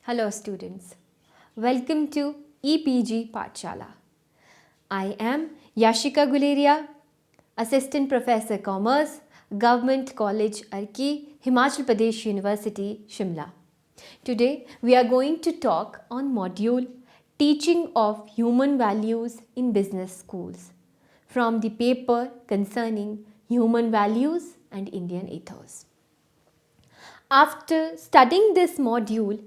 Hello students, welcome to EPG Pathshala. I am Yashika Guleria, Assistant Professor Commerce, Government College Arki, Himachal Pradesh University, Shimla. Today we are going to talk on module Teaching of Human Values in Business Schools from the paper concerning Human Values and Indian Ethos. After studying this module,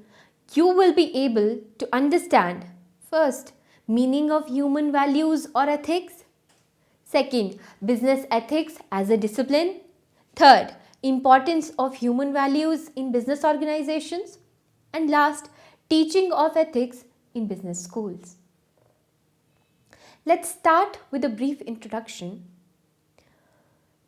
you will be able to understand first, meaning of human values or ethics. Second, business ethics as a discipline. Third, importance of human values in business organizations. And last, teaching of ethics in business schools. Let's start with a brief introduction.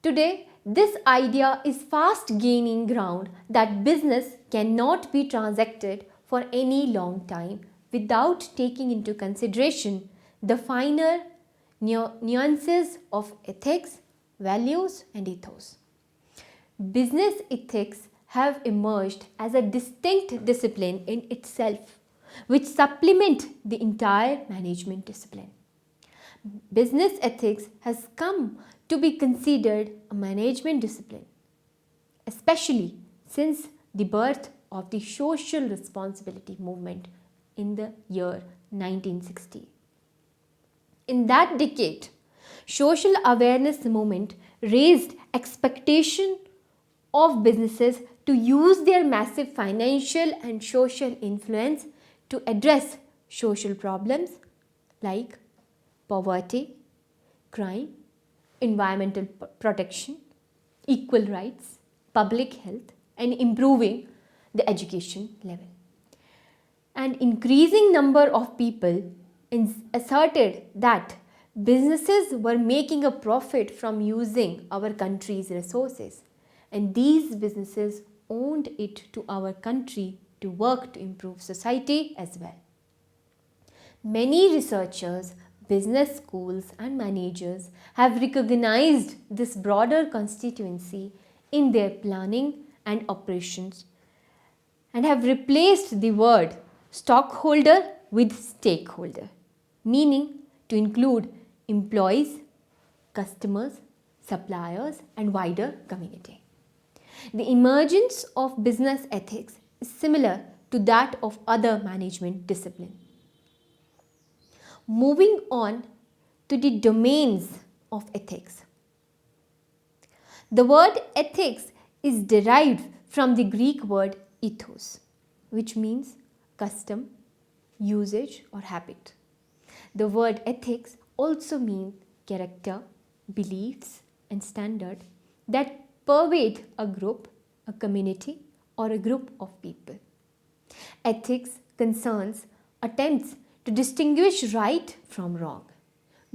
Today, this idea is fast gaining ground that business cannot be transacted for any long time without taking into consideration the finer nuances of ethics, values, and ethos. Business ethics have emerged as a distinct discipline in itself, which supplement the entire management discipline. Business ethics has come to be considered a management discipline, especially since the birth of the social responsibility movement in the year 1960. In that decade, social awareness movement raised expectation of businesses to use their massive financial and social influence to address social problems like poverty, crime, environmental protection, equal rights, public health, and improving the education level. An increasing number of people asserted that businesses were making a profit from using our country's resources, and these businesses owed it to our country to work to improve society as well. Many researchers, business schools, and managers have recognized this broader constituency in their planning and operations and have replaced the word stockholder with stakeholder, meaning to include employees, customers, suppliers, and wider community. The emergence of business ethics is similar to that of other management disciplines. Moving on to the domains of ethics. The word ethics is derived from the Greek word ethos, which means custom, usage, or habit. The word ethics also means character, beliefs, and standard that pervade a group, a community, or a group of people. Ethics concerns attempts to distinguish right from wrong,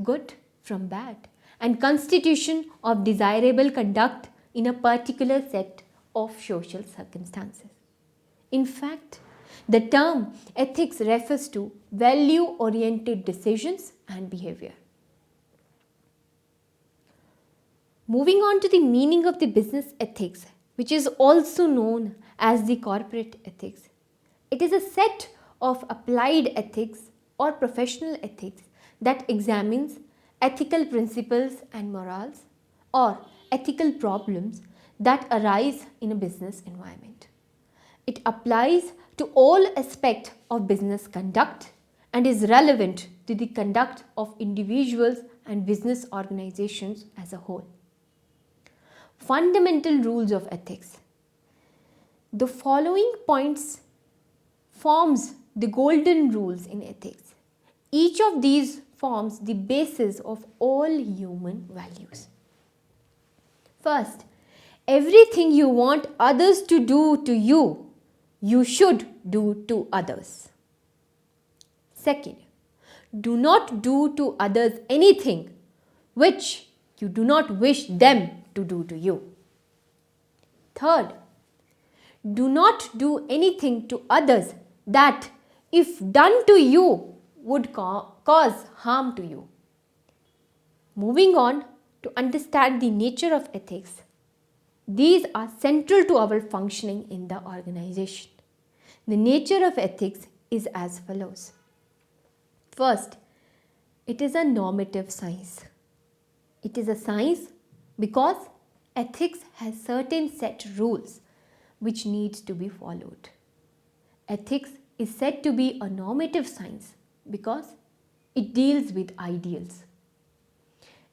good from bad, and constitution of desirable conduct in a particular set of social circumstances. In fact, the term ethics refers to value-oriented decisions and behavior. Moving on to the meaning of the business ethics, which is also known as the corporate ethics. It is a set of applied ethics or professional ethics that examines ethical principles and morals or ethical problems that arise in a business environment. It applies to all aspects of business conduct and is relevant to the conduct of individuals and business organizations as a whole. Fundamental rules of ethics. The following points forms the golden rules in ethics. Each of these forms the basis of all human values. First, everything you want others to do to you, you should do to others. Second, do not do to others anything which you do not wish them to do to you. Third, do not do anything to others that, if done to you, would cause harm to you. Moving on to understand the nature of ethics. These are central to our functioning in the organization. The nature of ethics is as follows. First, it is a normative science. It is a science because ethics has certain set rules which needs to be followed. Ethics is said to be a normative science because it deals with ideals.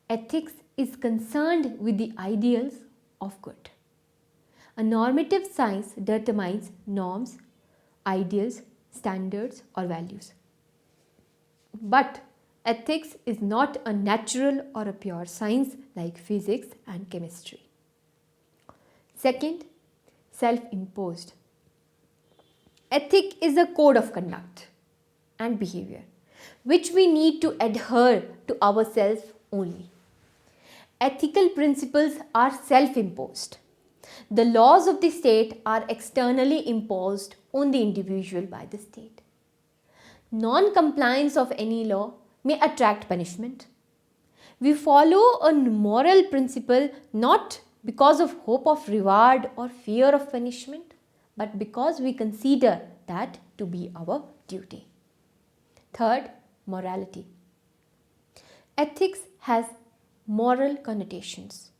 Ethics is concerned with the ideals of good. A normative science determines norms, ideals, standards, or values. But ethics is not a natural or a pure science like physics and chemistry. Second, self-imposed. Ethic is a code of conduct and behavior which we need to adhere to ourselves only. Ethical principles are self-imposed. The laws of the state are externally imposed on the individual by the state. Non-compliance of any law may attract punishment. We follow a moral principle not because of hope of reward or fear of punishment, but because we consider that to be our duty. Third, morality. Ethics has moral connotations.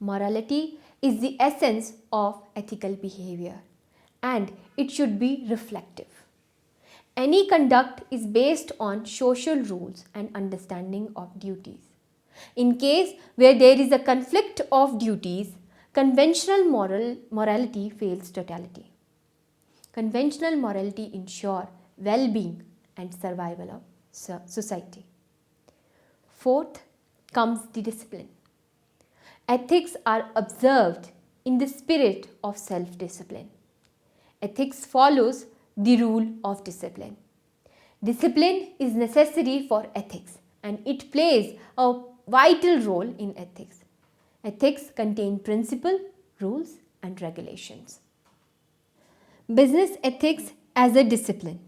Morality is the essence of ethical behavior and it should be reflective. Any conduct is based on social rules and understanding of duties. In case where there is a conflict of duties, conventional morality fails totality. Conventional morality ensures well-being and survival of society. Fourth comes the discipline. Ethics are observed in the spirit of self-discipline. Ethics follows the rule of discipline. Discipline is necessary for ethics and it plays a vital role in ethics. Ethics contain principles, rules and regulations. Business ethics as a discipline.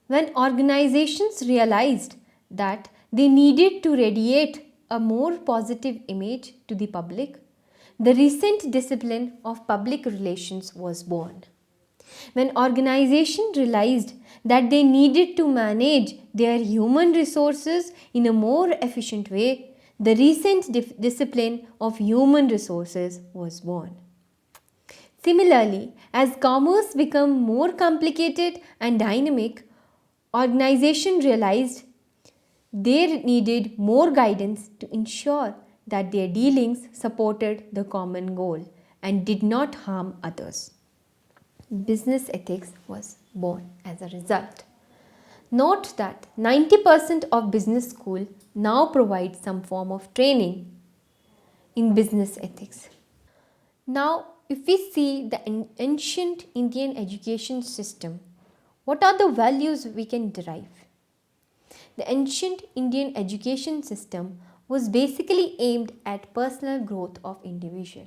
When organizations realized that they needed to radiate a more positive image to the public, the recent discipline of public relations was born. When organizations realized that they needed to manage their human resources in a more efficient way, the recent discipline of human resources was born. Similarly, as commerce became more complicated and dynamic, organizations realized they needed more guidance to ensure that their dealings supported the common goal and did not harm others. Business ethics was born as a result. Note that 90% of business school now provide some form of training in business ethics. Now, if we see the ancient Indian education system, what are the values we can derive? The ancient Indian education system was basically aimed at personal growth of individual.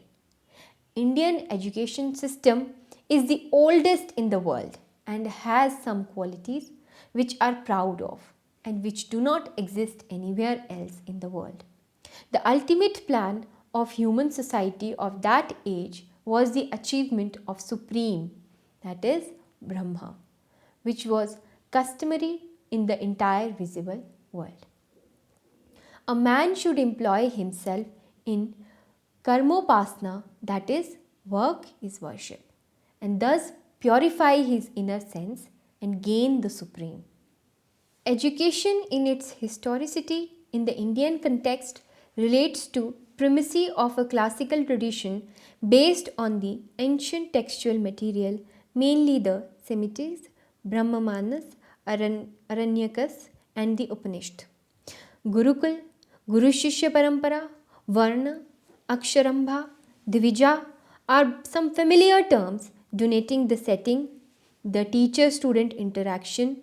Indian education system is the oldest in the world and has some qualities which are proud of and which do not exist anywhere else in the world. The ultimate plan of human society of that age was the achievement of Supreme, that is Brahma, which was customary in the entire visible world. A man should employ himself in karmopasna, that is work is worship, and thus purify his inner sense and gain the supreme. Education in its historicity in the Indian context relates to primacy of a classical tradition based on the ancient textual material, mainly the Semites, Brahmamanas, Aranyakas and the Upanishad. Gurukul, Guru Shishya Parampara, Varna, Aksharambha, Divija are some familiar terms denoting the setting, the teacher-student interaction,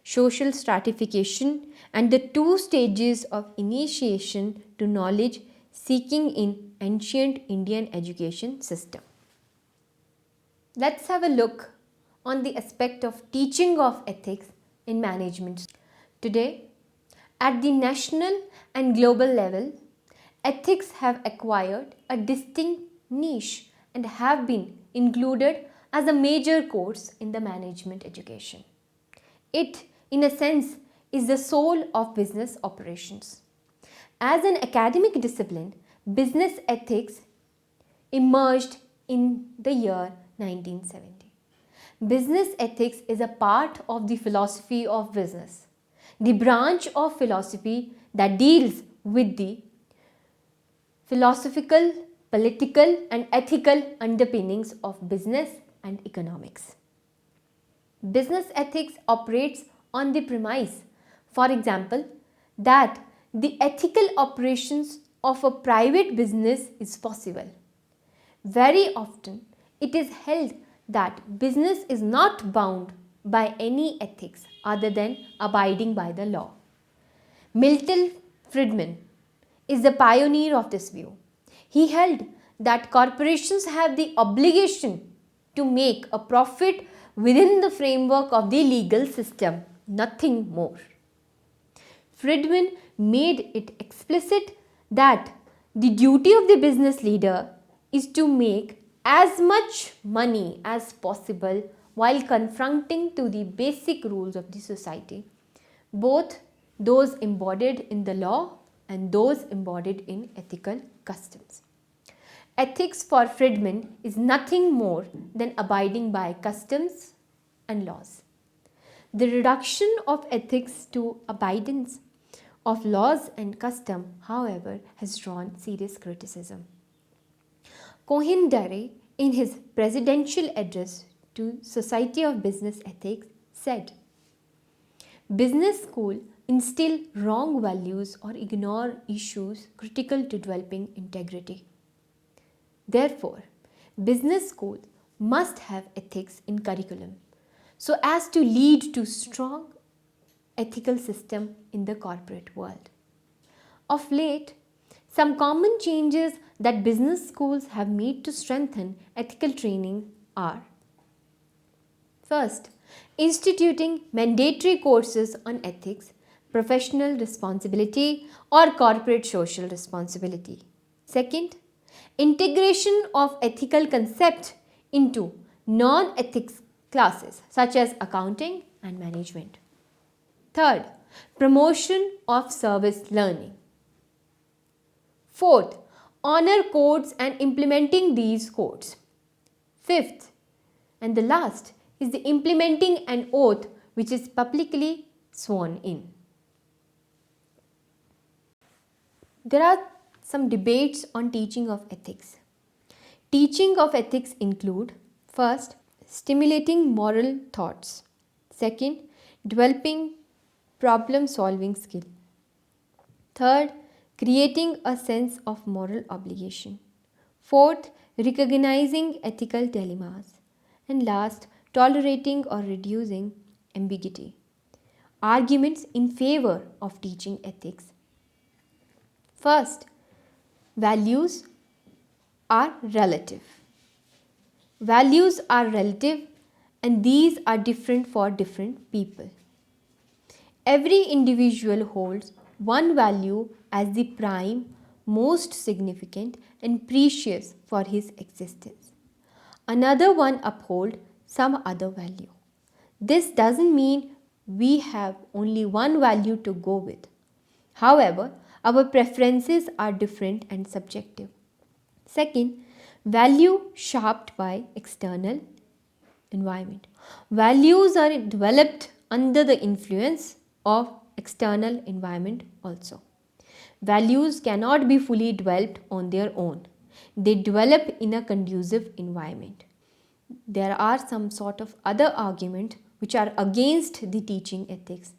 social stratification and the two stages of initiation to knowledge seeking in ancient Indian education system. Let's have a look on the aspect of teaching of ethics in management. Today, at the national and global level, ethics have acquired a distinct niche and have been included as a major course in the management education. It, in a sense, is the soul of business operations. As an academic discipline, business ethics emerged in the year 1970. Business ethics is a part of the philosophy of business, the branch of philosophy that deals with the philosophical, political, and ethical underpinnings of business and economics. Business ethics operates on the premise, for example, that the ethical operations of a private business is possible. Very often, it is held that business is not bound by any ethics other than abiding by the law. Milton Friedman is the pioneer of this view. He held that corporations have the obligation to make a profit within the framework of the legal system, nothing more. Friedman made it explicit that the duty of the business leader is to make as much money as possible while confronting to the basic rules of the society, both those embodied in the law and those embodied in ethical customs. Ethics for Friedman is nothing more than abiding by customs and laws. The reduction of ethics to abidance of laws and custom, however, has drawn serious criticism. Cohen-Dare, in his presidential address to Society of Business Ethics, said, "Business school instill wrong values or ignore issues critical to developing integrity. Therefore, business schools must have ethics in curriculum so as to lead to strong ethical system in the corporate world." Of late, some common changes that business schools have made to strengthen ethical training are: first, instituting mandatory courses on ethics, professional responsibility, or corporate social responsibility. Second, integration of ethical concepts into non-ethics classes such as accounting and management. Third, promotion of service learning. Fourth, honor codes and implementing these codes. Fifth, and the last, is the implementing an oath which is publicly sworn in. There are some debates on teaching of ethics. Teaching of ethics include: first, stimulating moral thoughts. Second, developing problem solving skill. Third, creating a sense of moral obligation. Fourth, recognizing ethical dilemmas. And last, tolerating or reducing ambiguity. Arguments in favor of teaching ethics. First, values are relative. Values are relative and these are different for different people. Every individual holds one value as the prime, most significant and precious for his existence. Another one upholds some other value. This doesn't mean we have only one value to go with. However, our preferences are different and subjective. Second, value shaped by external environment. Values are developed under the influence of external environment also. Values cannot be fully developed on their own. They develop in a conducive environment. There are some sort of other arguments which are against the teaching ethics.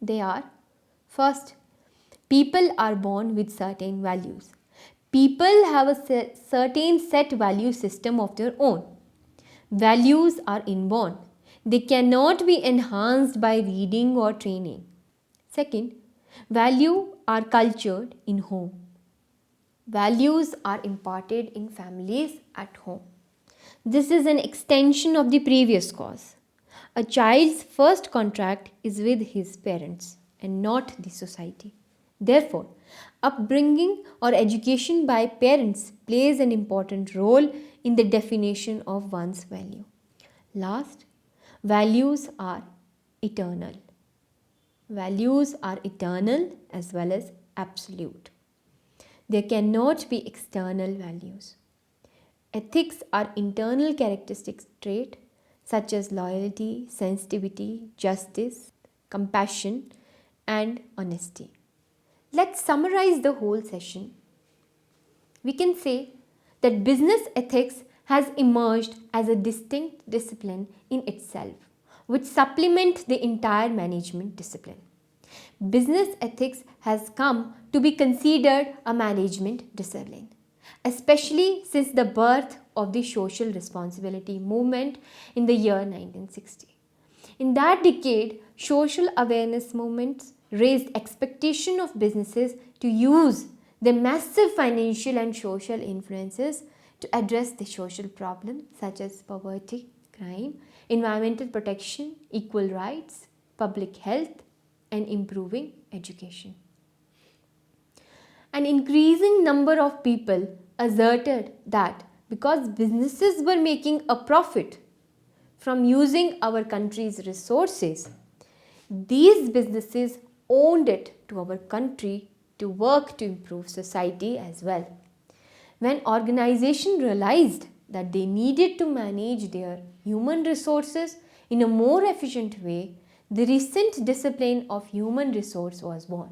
They are: first, people are born with certain values. People have a certain set value system of their own. Values are inborn. They cannot be enhanced by reading or training. Second, values are cultured in home. Values are imparted in families at home. This is an extension of the previous cause. A child's first contract is with his parents and not the society. Therefore, Upbringing or education by parents plays an important role in the definition of one's value. Last, values are eternal. Values are eternal as well as absolute. There cannot be external values. Ethics are internal characteristic traits such as loyalty, sensitivity, justice, compassion, and honesty. Let's summarize the whole session. We can say that business ethics has emerged as a distinct discipline in itself, which supplements the entire management discipline. Business ethics has come to be considered a management discipline, especially since the birth of the social responsibility movement in the year 1960. In that decade, social awareness movements raised expectation of businesses to use their massive financial and social influences to address the social problems such as poverty, crime, environmental protection, equal rights, public health, and improving education. An increasing number of people asserted that because businesses were making a profit from using our country's resources, these businesses owned it to our country to work to improve society as well. When organizations realized that they needed to manage their human resources in a more efficient way, the recent discipline of human resource was born.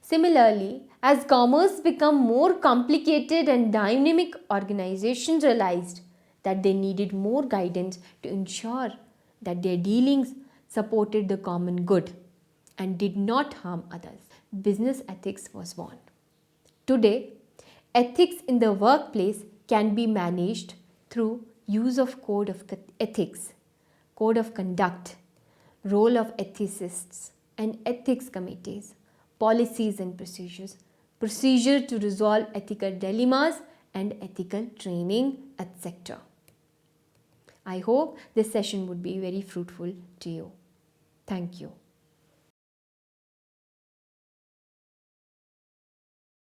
Similarly, as commerce became more complicated and dynamic, organizations realized that they needed more guidance to ensure that their dealings supported the common good and did not harm others. Business ethics was born. Today, ethics in the workplace can be managed through use of code of ethics, code of conduct, role of ethicists and ethics committees, policies and procedures, procedure to resolve ethical dilemmas and ethical training, etc. I hope this session would be very fruitful to you. Thank you.